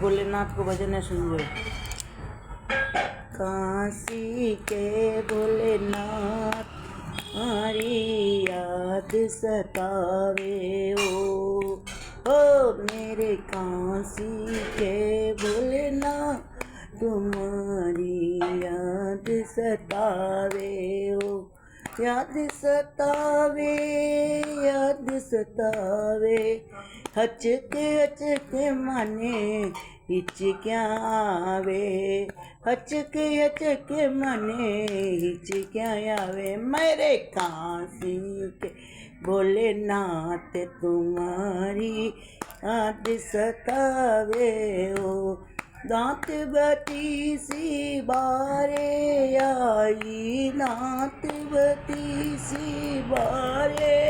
भोलेनाथ को भजन सुन लो। काशी के भोलेनाथ हमारी याद सतावे ओ मेरे काशी के भोलेनाथ तुम्हारी याद सतावे ओ याद सतावे हचके हचके माने हिचकियाँ आवे हचके माने हिचकियाँ आवे मेरे काशी के भोलेनाथ तुम्हारी याद सतावे ओ दांत बती सी बारे आई दांत बती सी बारे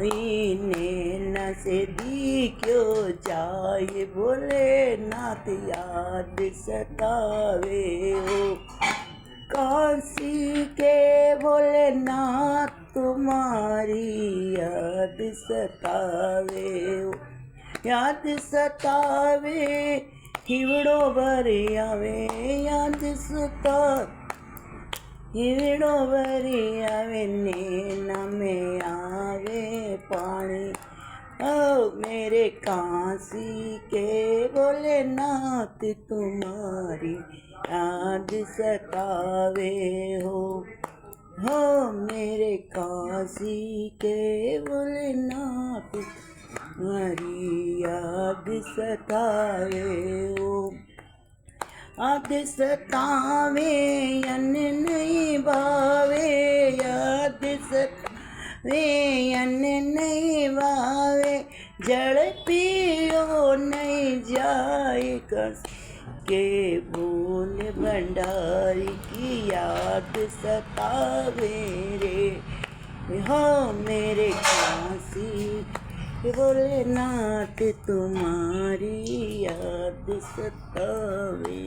नैना से दी क्यों जाए भोलेनाथ याद सतावे ओ काशी के भोलेनाथ तुम्हारी याद सतावे ओ याद सतावे हिवड़ो भरी आवे याद सता हिवड़ो भरी आवे नैना में आवे पानी ओ मेरे काशी के भोलेनाथ तुम्हारी याद सतावे हो मेरे काशी के भोलेनाथ तुम्हारी याद सतावे हो याद सतावे अन्न नहीं भावे याद सतावे अन्न नहीं भावे जड़ पियो नहीं जाए कस के भूल भंडारी की याद सतावे रे हो मेरे काशी भोलेनाथ तुम्हारी याद सतावे।